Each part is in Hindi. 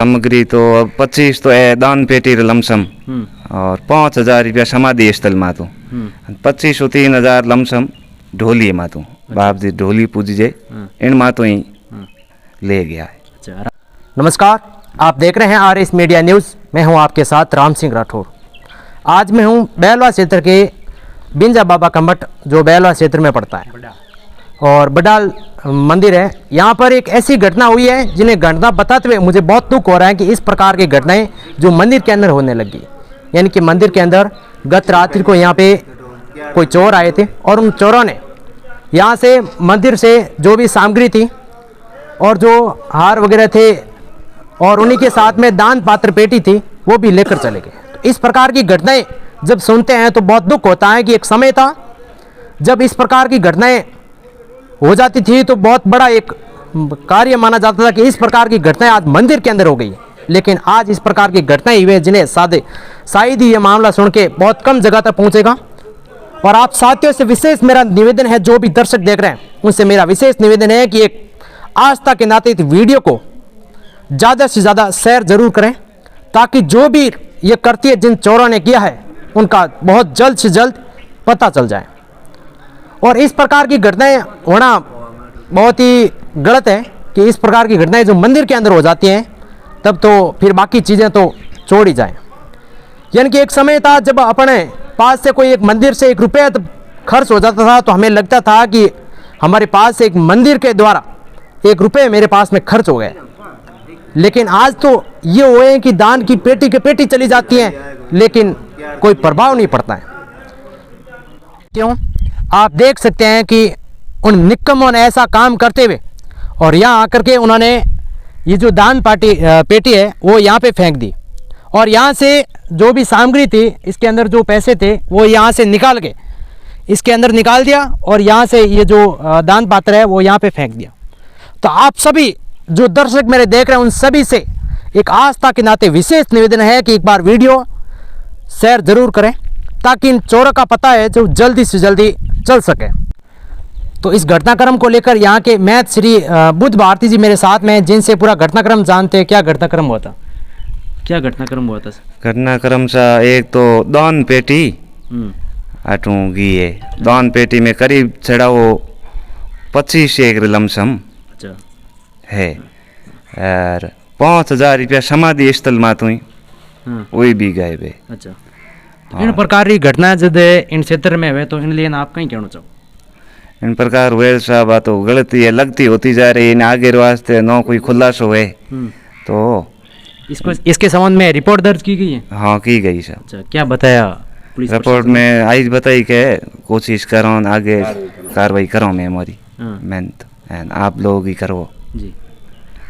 सामग्री तो अब 25 तो है दान पेटी लमसम और 5,000 रुपया समाधि स्थल में तो 25 और 3,000 लमसम ढोली में तो बाप जी ढोली पूजी जे इन में तो ही ले गया है। नमस्कार, आप देख रहे हैं RS मीडिया न्यूज़। मैं हूं आपके साथ राम सिंह राठौर। आज मैं हूं बैलवा क्षेत्र के बिंजा बाबा का मठ जो बैलवा क्षेत्र में पड़ता है और बडाल मंदिर है। यहाँ पर एक ऐसी घटना हुई है जिन्हें घटना बताते हुए मुझे बहुत दुख हो रहा है कि इस प्रकार की घटनाएं जो मंदिर के अंदर होने लगी। यानी कि मंदिर के अंदर गत रात्रि को यहाँ पे कोई चोर आए थे और उन चोरों ने यहाँ से मंदिर से जो भी सामग्री थी और जो हार वगैरह थे और उन्हीं के साथ में दान पात्र पेटी थी वो भी लेकर चले गए। तो इस प्रकार की घटनाएं जब सुनते हैं तो बहुत दुख होता है कि एक समय था जब इस प्रकार की घटनाएं हो जाती थी तो बहुत बड़ा एक कार्य माना जाता था कि इस प्रकार की घटनाएं आज मंदिर के अंदर हो गई। लेकिन आज इस प्रकार की घटनाएं हुई जिन्हें शायद ही ये मामला सुन के बहुत कम जगह तक पहुंचेगा। और आप साथियों से विशेष मेरा निवेदन है, जो भी दर्शक देख रहे हैं उनसे मेरा विशेष निवेदन है कि एक आस्था के नाते इस वीडियो को ज़्यादा से ज़्यादा शेयर जरूर करें ताकि जो भी ये करती है जिन चोरों ने किया है उनका बहुत जल्द से जल्द पता चल जाए। और इस प्रकार की घटनाएं होना बहुत ही गलत है कि इस प्रकार की घटनाएं जो मंदिर के अंदर हो जाती हैं तब तो फिर बाकी चीज़ें तो छोड़ ही जाएं। यानी कि एक समय था जब अपने पास से कोई एक मंदिर से 1 रुपया खर्च हो जाता था तो हमें लगता था कि हमारे पास से एक मंदिर के द्वारा 1 रुपये मेरे पास में खर्च हो गए। लेकिन आज तो ये हुए हैं कि दान की पेटी के पेटी चली जाती है लेकिन कोई प्रभाव नहीं पड़ता है। क्यों? आप देख सकते हैं कि उन निक्कमों ने ऐसा काम करते हुए और यहाँ आकर के उन्होंने ये जो दान पेटी है वो यहाँ पे फेंक दी और यहाँ से जो भी सामग्री थी इसके अंदर जो पैसे थे वो यहाँ से निकाल के इसके अंदर निकाल दिया और यहाँ से ये जो दान पात्र है वो यहाँ पे फेंक दिया। तो आप सभी जो दर्शक मेरे देख रहे हैं उन सभी से एक आस्था के नाते विशेष निवेदन है कि एक बार वीडियो शेयर जरूर करें ताकि इन चोरों का पता है जो जल्दी से जल्दी चल सके। तो इस घटनाक्रम को लेकर यहाँ के महंत श्री बुद्ध भारती जी मेरे साथ में जिनसे पूरा घटनाक्रम जानते हैं। क्या घटनाक्रम हुआ था? क्या घटनाक्रम हुआ था? घटनाक्रम सा एक तो दान पेटी अटूंगी है। दान पेटी में करीब चढ़ा वो 25 एक लमसम है और 5,000 रुपया समाधि स्थल में तो वही भी गए बे। अच्छा, इन प्रकार की घटना जब इन क्षेत्र में हुए तो इन लिए आप कहीं कहना चाहो? इन प्रकार हुए साहब तो गलती है लगती होती जा रही है। इन आगे वास्ते न कोई खुलासा हुए तो इसके संबंध में रिपोर्ट दर्ज की गई है? हाँ की गई साहब। अच्छा, क्या बताया पुलिस? रिपोर्ट में आई बताई के कोशिश करो आगे कार्रवाई करो मैं हमारी मेहनत आप लोग ही करो जी।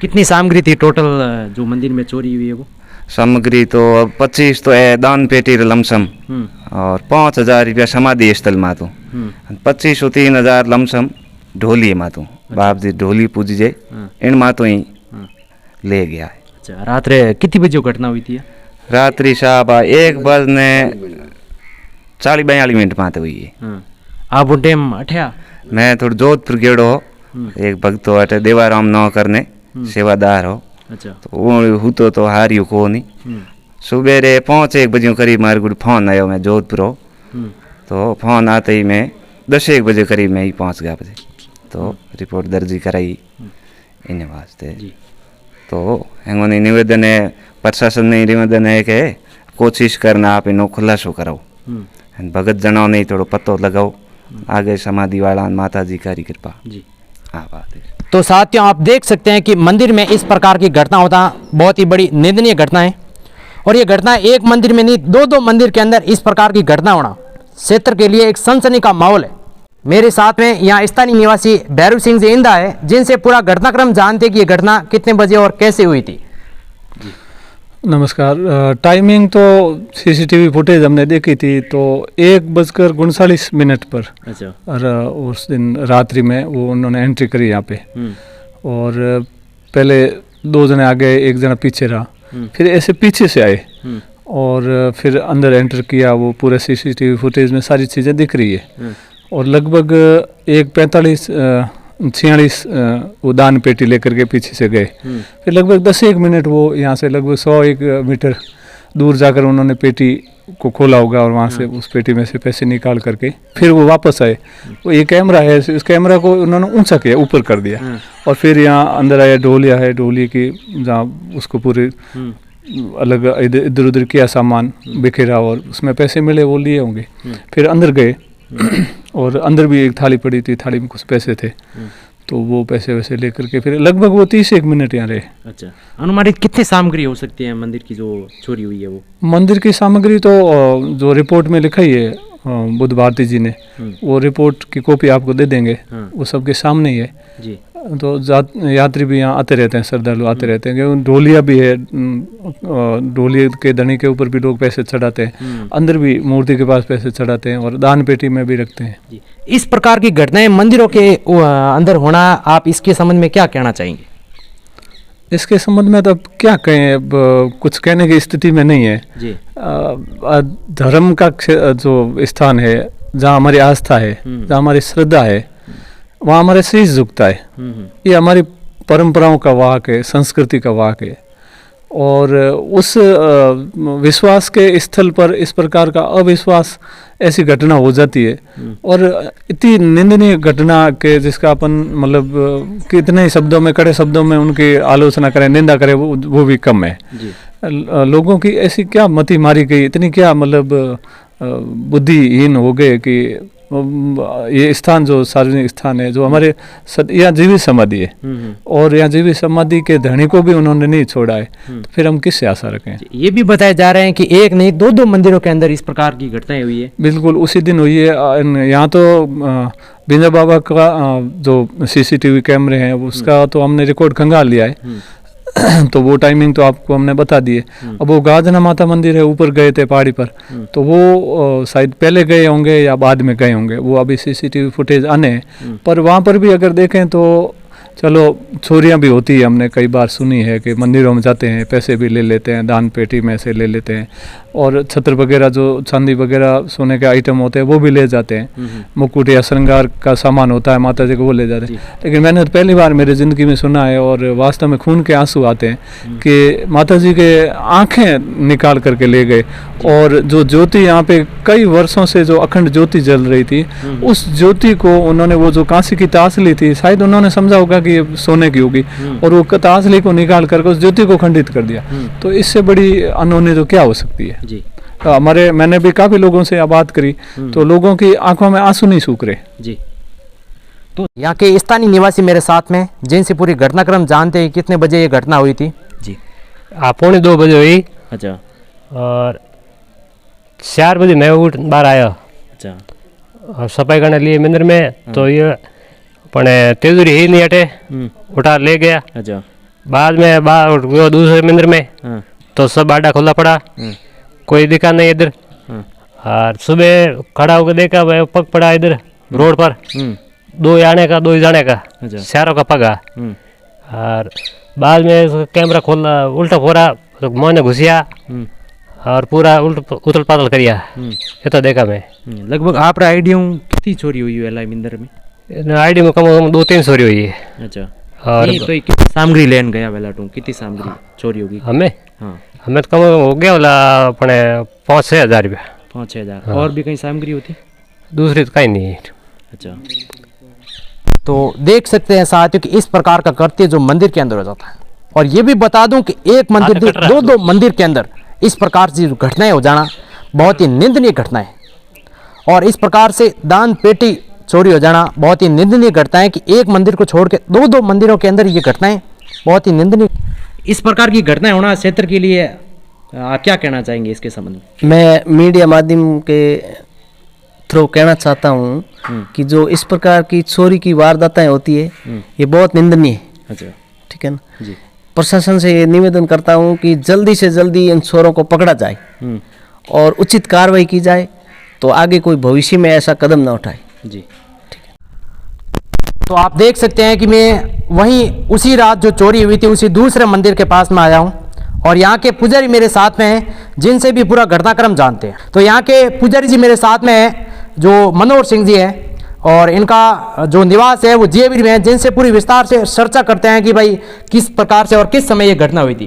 कितनी सामग्री थी टोटल जो मंदिर में चोरी हुई है? वो सामग्री तो अब 25 तो है दान पेटी लमसम और 5,000 रुपया समाधि स्थल में तो 25 और 3,000 लमसम ढोली में तो बाप जी ढोली पूजी जे इन में तो ही ले गया है। अच्छा, रात रे कितनी बजे घटना हुई थी? रात्रि साहब 1 बजने 40-42 मिनट में तो हुई है। आप उन टाइम अठया? मैं थोड़ा जोधपुर गेड़ो एक भक्त हो अटे देवाराम नौ करने सेवादार हो। अच्छा, तो वो तो हारियो को नहीं। सुबेरे 5-1 बजे करीब मारे गुड फोन आयो मैं जोधपुर हो तो फोन आते ही मैं 10-1 बजे करीब मैं ही पहुंच गया बजे तो रिपोर्ट दर्जी कराई इन वास्ते। तो हेंगोनी निवेदन है प्रशासन ने निवेदन है कि कोशिश करना आप इनो खुलासो कराओ भगत जनाओ नहीं थोड़ा पतो लगाओ आगे समाधि वाला माता जी का कृपा जी। हाँ बात है। तो साथियों आप देख सकते हैं कि मंदिर में इस प्रकार की घटना होता बहुत ही बड़ी निंदनीय घटना है और ये घटना एक मंदिर में नहीं 2-2 मंदिर के अंदर इस प्रकार की घटना होना क्षेत्र के लिए एक सनसनी का माहौल है। मेरे साथ में यहाँ स्थानीय निवासी भैरू सिंह जी इंदा है जिनसे पूरा घटनाक्रम जानते कि ये घटना कितने बजे और कैसे हुई थी। नमस्कार। टाइमिंग तो सीसीटीवी फुटेज हमने देखी थी तो 1:39 पर। अच्छा। और उस दिन रात्रि में वो उन्होंने एंट्री करी यहाँ पे और पहले 2 जने आगे 1 जना पीछे रहा फिर ऐसे पीछे से आए और फिर अंदर एंटर किया। वो पूरे सीसीटीवी फुटेज में सारी चीज़ें दिख रही है और लगभग 1:45 46 वो दान पेटी लेकर के पीछे से गए। फिर लगभग 10 मिनट वो यहाँ से लगभग 101 मीटर दूर जाकर उन्होंने पेटी को खोला होगा और वहाँ से उस पेटी में से पैसे निकाल करके फिर वो वापस आए। वो ये कैमरा है, इस कैमरा को उन्होंने ऊंचा किया, ऊपर कर दिया और फिर यहाँ अंदर आया, ढोलिया है, ढोलिए की जहाँ उसको पूरे अलग इधर उधर किया, सामान बिखेरा और उसमें पैसे मिले वो लिए होंगे। फिर अंदर गए और अंदर भी एक थाली पड़ी थी, थाली में कुछ पैसे थे, तो वो पैसे वैसे लेकर के फिर लगभग वो 31 मिनट यहाँ रहे। अच्छा, अनुमानित कितनी सामग्री हो सकती है मंदिर की जो चोरी हुई है? वो मंदिर की सामग्री तो जो रिपोर्ट में लिखा ही है बुद्ध भारती जी ने, वो रिपोर्ट की कॉपी आपको दे देंगे, वो सबके सामने ही है जी। तो यात्री भी यहाँ आते रहते हैं, श्रद्धालु आते रहते हैं, क्योंकि ढोलिया भी है, ढोलिया के धनी के ऊपर भी लोग पैसे चढ़ाते हैं, अंदर भी मूर्ति के पास पैसे चढ़ाते हैं और दान पेटी में भी रखते हैं जी। इस प्रकार की घटनाएं मंदिरों के अंदर होना, आप इसके संबंध में क्या कहना चाहेंगे? इसके संबंध में तो अब क्या कहें, अब कुछ कहने की स्थिति में नहीं है जी। धर्म का जो स्थान है, जहाँ हमारी आस्था है, जहाँ हमारी श्रद्धा है, वहाँ हमारे शीश झुकता है। ये हमारी परंपराओं का वाहक है, संस्कृति का वाहक है और उस विश्वास के स्थल पर इस प्रकार का अविश्वास, ऐसी घटना हो जाती है और इतनी निंदनीय घटना के जिसका अपन मतलब कितने ही शब्दों में, कड़े शब्दों में उनकी आलोचना करें, निंदा करें, वो भी कम है जी। लोगों की ऐसी क्या मति मारी गई, इतनी क्या मतलब बुद्धिहीन हो गए कि ये स्थान जो सार्वजनिक स्थान है, जो हमारे यहाँ जीवित समाधि है और यहाँ जीवित समाधि के धनी को भी उन्होंने नहीं छोड़ा है, तो फिर हम किससे आशा रखें? ये भी बताए जा रहे हैं कि एक नहीं दो मंदिरों के अंदर इस प्रकार की घटनाएं हुई है। बिल्कुल उसी दिन हुई है। यहाँ तो बिंजा बाबा का जो CCTV कैमरे हैं उसका तो हमने रिकॉर्ड खंगाल लिया है तो वो टाइमिंग तो आपको हमने बता दी है। अब वो गाजना माता मंदिर है, ऊपर गए थे पहाड़ी पर, तो वो शायद पहले गए होंगे या बाद में गए होंगे, वो अभी CCTV फुटेज आने हैं। पर वहाँ पर भी अगर देखें तो चलो चोरियां भी होती है, हमने कई बार सुनी है कि मंदिरों में जाते हैं, पैसे भी ले लेते हैं, दान पेटी में से ले लेते हैं और छत्र वगैरह जो चांदी वगैरह सोने के आइटम होते हैं वो भी ले जाते हैं, मुकुट या श्रृंगार का सामान होता है माता जी को वो ले जाते हैं। लेकिन मैंने तो पहली बार मेरी ज़िंदगी में सुना है और वास्तव में खून के आंसू आते हैं कि माता जी के आँखें निकाल करके ले गए और जो ज्योति यहाँ पे कई वर्षों से जो अखंड ज्योति जल रही थी, उस ज्योति को उन्होंने, वो जो कांसी की तासली थी, शायद उन्होंने समझा होगा कि ये सोने की होगी और वो तासली को निकाल करके उस ज्योति को खंडित कर दिया। तो इससे बड़ी अनहोनी तो क्या हो सकती है जी। तो मैंने भी काफी लोगों से बात करी तो लोगों की आंखों में आंसू नहीं सूख रहे जी। तो यहाँ के स्थानीय निवासी मेरे साथ में, जिनसे पूरी घटनाक्रम जानते हैं, कितने बजे ये घटना हुई थी जी? 2:45 बजे हुई। अच्छा। और 4 बजे मैं उठ बाहर आया। अच्छा। और सफाई करने लिए मंदिर में तो ये अपने तेजूरी ही नहीं हटे, उठा ले गया। अच्छा। बाद में बाहर गया दूसरे मंदिर में तो सब बाड़ा खुला पड़ा, कोई दिखा नहीं इधर। और सुबह खड़ा होकर देखा वह पग पड़ा इधर रोड पर, 2 जाने का 2 जाने का चारों का पगा। और बाद में कैमरा खोला, उल्टा फोरा तो मैंने घुसिया और पूरा उथल पाथल करिया, ये तो देखा मैं। लगभग आप आइडिया कितनी चोरी हुई है मंदिर में? आईडी में कम से कम 2-3 चोरी हुई है। अच्छा। और तो कितनी सामग्री लेन गया वाला टू, कितनी सामग्री चोरी होगी हमें? हाँ, हमें तो कम हो गया वाला अपने 5-6 हज़ार रुपया। 5-6 हज़ार। हाँ। और भी कहीं सामग्री होती? दूसरी तो कहीं नहीं। अच्छा। तो देख सकते हैं साथियों कि इस प्रकार का कृत्य जो मंदिर के अंदर हो जाता है। और ये भी बता दूं कि एक मंदिर 2 मंदिर के अंदर इस प्रकार की घटनाएं हो जाना बहुत ही निंदनीय घटना है। और इस प्रकार से दान पेटी चोरी हो जाना बहुत ही निंदनीय घटना है कि एक मंदिर को छोड़ के 2 मंदिरों के अंदर ये घटनाएं बहुत ही निंदनीय। इस प्रकार की घटनाएं होना क्षेत्र के लिए आप क्या कहना चाहेंगे इसके संबंध में? मैं मीडिया माध्यम के थ्रू कहना चाहता हूँ कि जो इस प्रकार की चोरी की वारदातें होती है ये बहुत निंदनीय है। अच्छा, ठीक है ना जी। प्रशासन से निवेदन करता हूँ कि जल्दी से जल्दी इन चोरों को पकड़ा जाए और उचित कार्रवाई की जाए, तो आगे कोई भविष्य में ऐसा कदम ना उठाए जी। ठीक है। तो आप देख सकते हैं कि मैं वहीं उसी रात जो चोरी हुई थी उसी दूसरे मंदिर के पास में आया हूँ और यहाँ के पुजारी मेरे साथ में हैं जिनसे भी पूरा घटनाक्रम जानते हैं। तो यहाँ के पुजारी जी मेरे साथ में हैं जो मनोहर सिंह जी हैं और इनका जो निवास है वो जेबीर में है, जिनसे पूरी विस्तार से चर्चा करते हैं कि भाई किस प्रकार से और किस समय ये घटना हुई थी,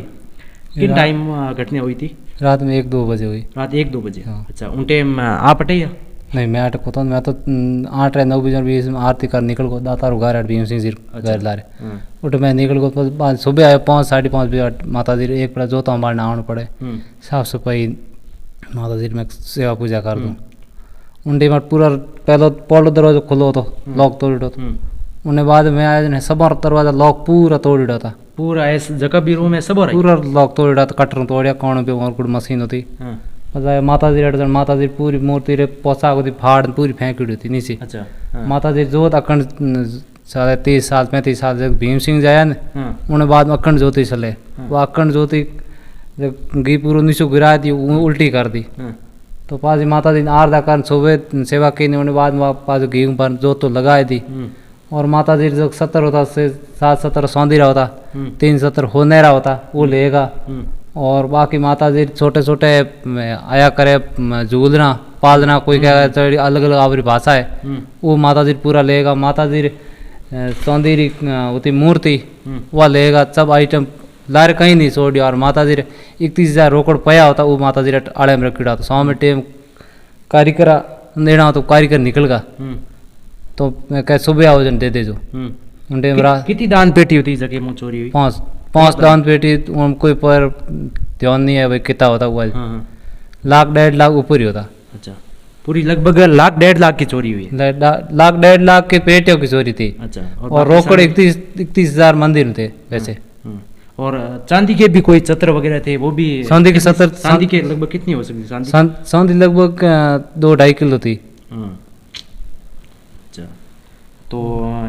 किन टाइम घटना हुई थी। रात में 1-2 बजे हुई। रात 1-2 बजे। अच्छा, उन टाइम आप हटे या नहीं, मैं अटक होता हूँ। मैं तो 8-9 बजे बीच में आरती कर निकल गो दातार घर भीम सिंह जी घर लारे उठ मैं निकल गो। बाद सुबह आया 5-5:30 बजे माता जी एक पड़ा जोता हमारे आना पड़े, साफ सफाई माता जी में सेवा पूजा कर दूँ। उन टाइम पूरा पहले पहलो दरवाजा खुलो तो लॉक तोड़ था। उन्हें बाद में आया सब दरवाजा लॉक पूरा तोड़ था, पूरा ऐसा जगह भी रूम है सब हो रहा पूरा लॉक तोड़ था। कटर तोड़िया कौन पे और कुछ मशीन होती मतलब माता जी पूरी मूर्ति रे पोसा को फाड़ पूरी फेंक थी नीचे। अच्छा, माता जी जोत अखंड साढ़े 30-35 साल जब भीम सिंह जाया न उन्हें बाद में अखंड ज्योति चले। वो अखंड ज्योति घी पूरा नीचे गिरा दी, उल्टी कर दी। तो पास माता जी ने आरदा कर सुबह सेवा की, उन्हें बाद में पास घी पर जोत तो लगाई दी। और माता जी जो 70 होता से 7-70 सौंदीरा होता, 3 70 होनेरा होता वो लेगा। और बाकी माता जी छोटे छोटे आया करे झूलना पालना कोई क्या अलग अलग आवरी भाषा है वो माता जी पूरा लेगा। माता जी सौंदीरी होती मूर्ति वह लेगा, सब आइटम लारे कहीं नहीं छोड़ी। और माता जी 31,000 रोकड़ पया होता वो माता जी आड़े में रखी था। 100 में टाइम कारीगर देना हो तो कारीगर निकल गा। तो मैं कह सुबह आओ दे दे जो उन टाइम कितनी दान पेटी होती जगह में चोरी हुई? 5 दान पेटी कोई पर ध्यान नहीं है भाई कितना होता हुआ 1-1.5 लाख ऊपर ही होता। अच्छा, पूरी लगभग 1-1.5 की चोरी हुई है। 1-1.5 के पेटियों की चोरी थी। अच्छा, और रोकड़ 31,000 मंदिर थे वैसे। और चांदी के भी कोई चत्र वगैरह थे वो भी? चांदी के सत्र चांदी के लगभग कितनी हो सकती? चांदी लगभग 2-2.5 किलो थी। अच्छा, तो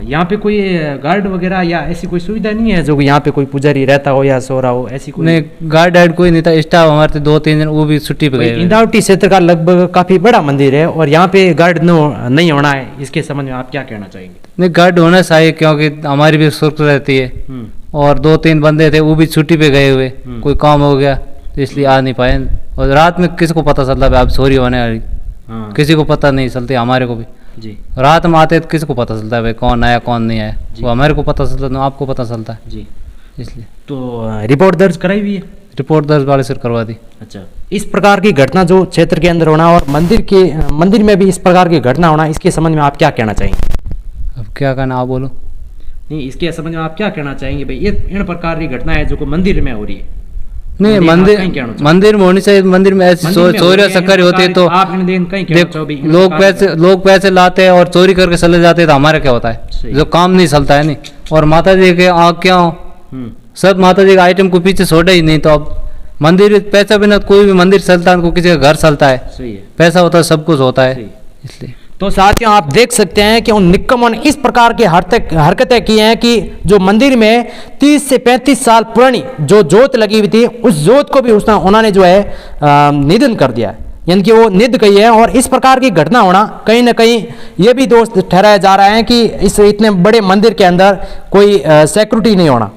यहाँ पे कोई गार्ड वगैरह या ऐसी कोई सुविधा नहीं है जो यहाँ पे कोई पुजारी रहता हो या सो रहा हो ऐसी कोई? नहीं, गार्ड कोई नहीं था। स्टाफ हमारे 2-3 दिन वो भी छुट्टी पे गए। इंदावटी क्षेत्र का लगभग काफी बड़ा मंदिर है और यहाँ पे गार्ड नहीं होना है, इसके संबंध में आप क्या कहना चाहेंगे? नहीं, गार्ड होना चाहिए क्योंकि हमारी भी सुरक्षा रहती है। और 2-3 बंदे थे वो भी छुट्टी पे गए हुए, कोई काम हो गया तो इसलिए आ नहीं पाए। और रात में किसको पता चलता है अब चोरी होने वाली? किसी को पता नहीं चलती, हमारे को भी जी। रात में आते तो किसको पता चलता है भाई कौन आया कौन नहीं आया? वो हमारे को पता चलता है, आपको पता चलता है जी। इसलिए तो रिपोर्ट दर्ज कराई हुई है? रिपोर्ट दर्ज वाले से करवा दी। अच्छा, इस प्रकार की घटना जो क्षेत्र के अंदर होना और मंदिर में भी इस प्रकार की घटना होना, इसके संबंध में आप क्या कहना चाहेंगे? अब क्या कहना आप बोलो। नहीं, इसके संबंध में आप क्या कहना चाहेंगे भाई ये इन प्रकार की घटना है जो मंदिर में हो रही है? नहीं, मंदिर में होनी चाहिए। मंदिर में ऐसी चोरियां चक्कर होती है तो लोग पैसे लाते हैं और चोरी करके चले जाते हैं तो हमारा क्या होता है? जो काम नहीं चलता है नहीं। और माता जी के आग क्या हो सब माता जी के आइटम को पीछे छोड़े ही नहीं। तो अब मंदिर पैसा बिना कोई भी मंदिर चलता है, कोई किसी का घर चलता है, पैसा होता है सब कुछ होता है इसलिए। तो साथियों आप देख सकते हैं कि उन निक्कमों ने इस प्रकार की हरकतें की हैं कि जो मंदिर में 30 से 35 साल पुरानी जो जोत लगी हुई थी उस जोत को भी उन्होंने जो है निधन कर दिया, यानी कि वो निध गई है। और इस प्रकार की घटना होना कहीं ना कहीं ये भी दोष ठहराया जा रहा है कि इस इतने बड़े मंदिर के अंदर कोई सिक्योरिटी नहीं होना।